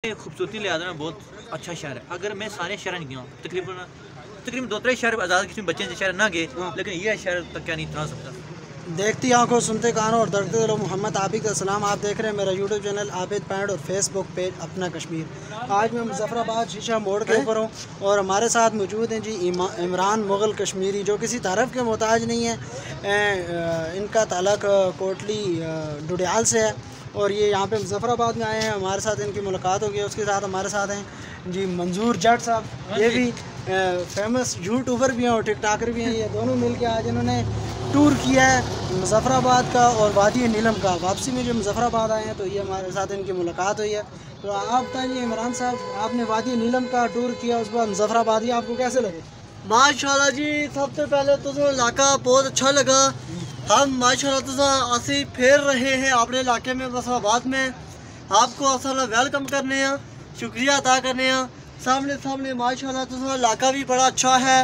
खूबसूरती लिहाज में बहुत अच्छा शहर है। अगर मैं सारे शहर नहीं गया तकरीबन 2-3 शहर आज़ाद किस्म बच्चे शहर ना गए, लेकिन ये शहर तक क्या नहीं इतना सकता। देखती आंखों सुनते कानों और दरकते दिलों मोहम्मद आबिद का सलाम। आप देख रहे हैं मेरा यूट्यूब चैनल आबिद पॉइंट और फेसबुक पेज अपना कश्मीर। आज मैं मुजफ्फराबाद शीशा मोड़ के ऊपर हूँ और हमारे साथ मौजूद हैं जी इमरान मुग़ल कश्मीरी, जो किसी तारफ़ के मोहताज नहीं है। इनका ताल्लुक़ कोटली डुडियाल से है और ये यहाँ पे मुजफ्फराबाद में आए हैं। हमारे साथ इनकी मुलाकात होगी। उसके साथ हमारे साथ हैं जी मंजूर जट साहब, ये भी फेमस यूट्यूबर भी हैं और टिकटॉकर भी हैं। ये दोनों मिलके आज इन्होंने टूर किया है मुजफ्फराबाद का और वादी नीलम का। वापसी में जो मुजफ्फराबाद आए हैं तो ये हमारे साथ इनकी मुलाकात हुई है। तो आप बताइए इमरान साहब, आपने वादी नीलम का टूर किया, उसके बाद मुजफ्फराबाद, ये आपको कैसे लगे? माशाल्लाह जी, सबसे पहले तो इलाका बहुत अच्छा लगा। हम माशाल्लाह तो असी फेर रहे हैं अपने इलाके में मुजफ्फराबाद में। आपको असल वेलकम करने हैं, शुक्रिया अदा करने हैं। सामने माशाल्लाह तो इलाका भी बड़ा अच्छा है।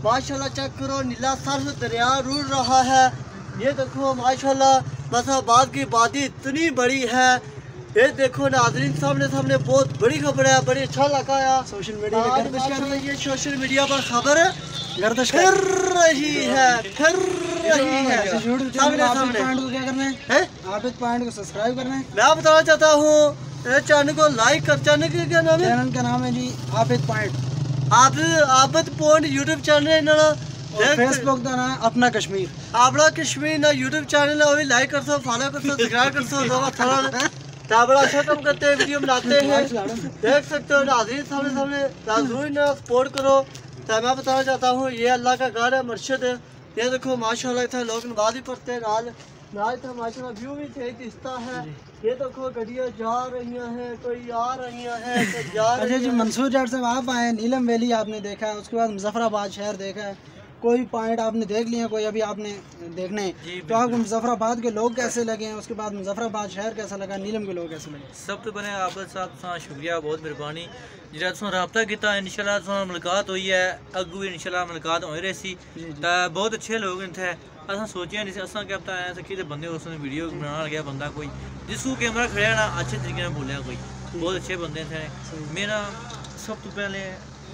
माशाल्लाह चेक करो, नीला सर्फ दरिया रुड़ रहा है। ये देखो माशाल्लाह मुजफ्फराबाद की वादी इतनी बड़ी है। ये देखो नाज़रीन, सामने बहुत बड़ी खबर है, बड़ी अच्छा लगा है। सोशल मीडिया पे ये सोशल मीडिया पर खबर गर्दिश फिर रही है। क्या करना है? आबिद पॉइंट को सब्सक्राइब करना है। मैं बताना चाहता हूँ चैनल को लाइक कर। चैनल का क्या नाम है? चैनल का नाम है जी Abid point. Abid point YouTube channel है ना। फेसबुक का नाम अपना कश्मीर, अपना कश्मीर ना यूट्यूब चैनल है। लाइक कर सो, फॉलो कर सो, सब्सक्राइब कर सो। बड़ा अच्छा काम करते हैं, वीडियो बनाते हैं, देख सकते हो नाज़रीन। सामने नाज़रीन सपोर्ट करो। तो मैं बताना चाहता हूँ ये अल्लाह का घर है, मस्जिद है। ये देखो माशाल्लाह इतना लोग नमाज भी पढ़ते हैं, नाल तो माशाल्लाह व्यू भी तेज दिखता है। ये देखो गड्डियाँ जा रही हैं, कोई आ रही हैं, कोई जा रही अच्छा जी मंसूर जट साहब, आप आए, नीलम वैली आपने देखा है, उसके बाद मुजफ्फराबाद शहर देखा है, कोई पॉइंट आपने देख लिया, कोई अभी आपने देखने हैं, तो आपको मुजफ्फराबाद के लोग कैसे लगे हैं? उसके बाद मुजफ्फराबाद शहर कैसा लगा, नीलम के लोग कैसे लगे? सब तो बने आप साहब शुक्रिया, बहुत मेहरबानी जो रबता किया। इंशाल्लाह मुलाकात हुई है, अगू भी इंशाल्लाह मुलाकात हो रही सी। बहुत अच्छे लोग थे। असा सोचा नहीं असा क्या पता ऐसा कि बंदे उसने वीडियो बनाना लगे बंदा कोई जिसको कैमरा खड़ा ना अच्छे तरीके से बोलिया, कोई बहुत अच्छे बंदे थे। मेरा सब तो पहले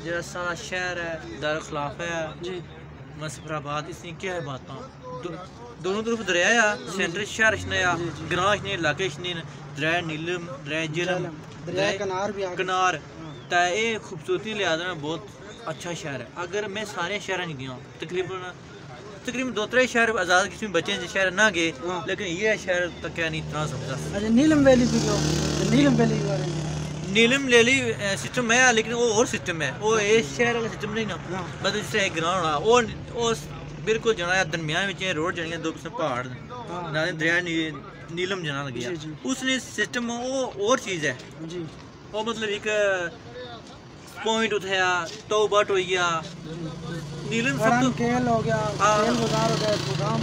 जो सारा शहर है दार खिलाफ है जी मुजफ्फराबाद, इसमें क्या है बात दोनों तरफ दरिया है, सेंटर शहर ग्रां इलाके दरिया नीलम, दरिया झेलम, दरिया कनार। तो ये खूबसूरती लिहाज में बहुत अच्छा शहर है। अगर मैं सारे शहर नहीं गया तकरीबन 2-3 शहर आज़ाद किस्म बच्चे शहर ना गए, लेकिन ये शहर तक क्या नहीं इतना सकता। अच्छा नीलम वैली भी क्यों? नीलम वैली के बारे में नीलम वैली सिस्टम है, लेकिन वो और सिस्टम है, वो इस शहर वाला सिस्टम नहीं ना। मतलब जिस तरह ग्राउंड है वो बिल्कुल जना दरमियान में रोड जनिया, 2 पहाड़ ना दरिया नीलम जना लग गया। उसने सिस्टम वो और चीज़ है जी। वो मतलब एक पॉइंट उठाया तो बट हो गया, नीलम सब तो खेल हो गया, खेल बाजार हो गया, प्रोग्राम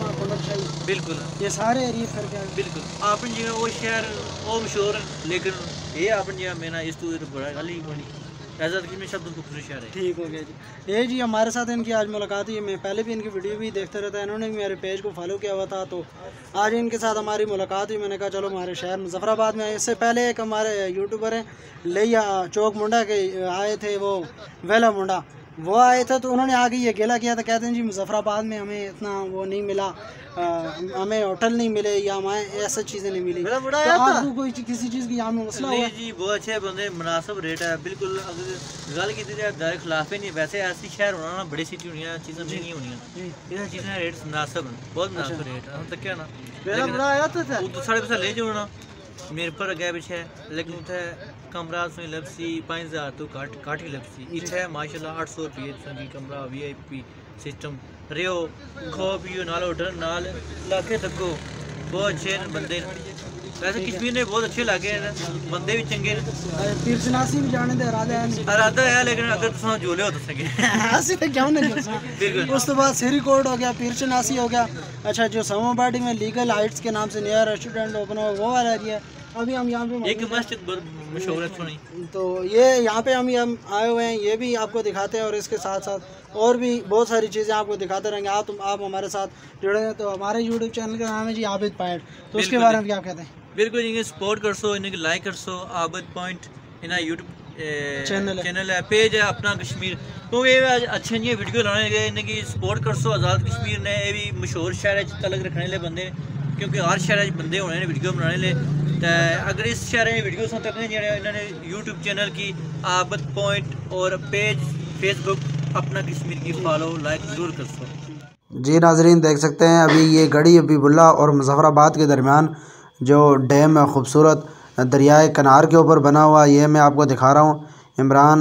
बिल्कुल ये सारे एरिया करके बिल्कुल अपनी जगह वो शहर वो मशहूर है, लेकिन ये अपनी जगह मेरा इस तो बड़ा गली बनी आज़ाद की में शब्द खूबसूरत शहर है। ठीक हो गया जी। ये जी हमारे साथ इनकी आज मुलाकात हुई। मैं पहले भी इनकी वीडियो भी देखता रहता है, इन्होंने भी मेरे पेज को फॉलो किया हुआ था, तो आज इनके साथ हमारी मुलाकात हुई। मैंने कहा चलो हमारे शहर मुजफ्फराबाद में। इससे पहले एक हमारे यूट्यूबर हैं लिया चौक मुंडा के आए थे, वो वेला मुंडा, वो आए थे, तो उन्होंने आगे ये गिला किया था, कहते हैं जी मुजफ्फराबाद में हमें इतना वो नहीं मिला, हमें होटल नहीं मिले या हमें ऐसा चीज़ें नहीं मिली। तो आपको कोई किसी चीज़ की यहाँ में मसला हुआ? जी बहुत अच्छे बंदे, मुनासिब रेट है बिल्कुल। अगर गल की जाए दार खिलाफ ही नहीं, वैसे ऐसी शहर होना ना बड़ी सिटी होनी चीज़ें नहीं होनी, ये चीज़ें रेट मुनासिब बहुत मुनासिब रेट है। तक क्या ना साढ़े पैसा ले जाओ ना मेरे पर अगे पिछे, लेकिन उठे कमरा सुनी लपसी 5000 तो काट ही लपसी। इतने माशाल्लाह 800 रुपये की कमरा VIP सिस्टम रियो खो पियो नाल होटल नाल इलाके तको बहुत अच्छे बंदे। वैसे कश्मीर में बहुत अच्छे इलाके हैं, बंदे भी चंगे पीरचनासी भी जाने का इरादा है, लेकिन अगर तुम जोले हो दसेंगे ਅਸੀਂ ਤੇ ਕਿਉਂ नहीं बिल्कुल। उस तो बाद सिरी कोट हो गया, पीरचनासी हो गया। अच्छा जो समाबाडी में लीगल हाइट्स के नाम से नया रेस्टोरेंट ओपन हुआ वो वाला एरिया है। अभी हम यहाँ पे एक मस्जिद मशहूर है सुनी, तो ये यहाँ पे हम आए हुए हैं, ये भी आपको दिखाते हैं और इसके साथ साथ और भी बहुत सारी चीज़ें आपको दिखाते रहेंगे। आप हमारे साथ जुड़े हैं। तो हमारे यूट्यूब चैनल का नाम है जी आबिद पॉइंट, तो उसके बारे में क्या कहते हैं? बिल्कुल इन्हें सपोर्ट कर सो, इन्हें लाइक कर सो। आबिद पॉइंट इन्हें यूट्यूब चैनल है पेज है अपना कश्मीर। तो ये अच्छे जी वीडियो लाने लगे इनकी सपोर्ट कर सो। आज़ाद कश्मीर ने ये भी मशहूर शहर तलक रखने वाले बंदे क्योंकि हर शहर बंदे होने ने वीडियो बनाने ले। तो अगर इस शहर में वीडियो तक इन्होंने यूट्यूब चैनल की आबद पॉइंट और पेज फेसबुक अपना कश्मीर की फॉलो लाइक ज़रूर कर सो। जी नाजरीन देख सकते हैं अभी ये गढ़ी हबीबुल्लाह और मुजफ्फराबाद के दरमियान जो डैम है खूबसूरत दरियाए कनार के ऊपर बना हुआ, ये मैं आपको दिखा रहा हूँ। इमरान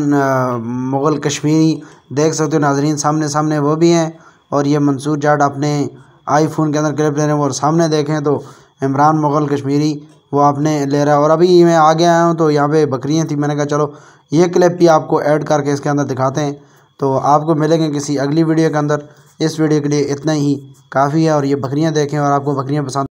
मुग़ल कश्मीरी देख सकते हो नाजरीन, सामने वो भी हैं और ये मंसूर जाट अपने आईफोन के अंदर क्लिप ले रहे हैं। और सामने देखें तो इमरान मुग़ल कश्मीरी वो आपने ले रहा है। और अभी मैं आगे आया हूँ तो यहाँ पे बकरियाँ थी, मैंने कहा चलो ये क्लिप भी आपको ऐड करके इसके अंदर दिखाते हैं। तो आपको मिलेंगे किसी अगली वीडियो के अंदर। इस वीडियो के लिए इतना ही काफ़ी है। और ये बकरियाँ देखें और आपको बकरियाँ पसंद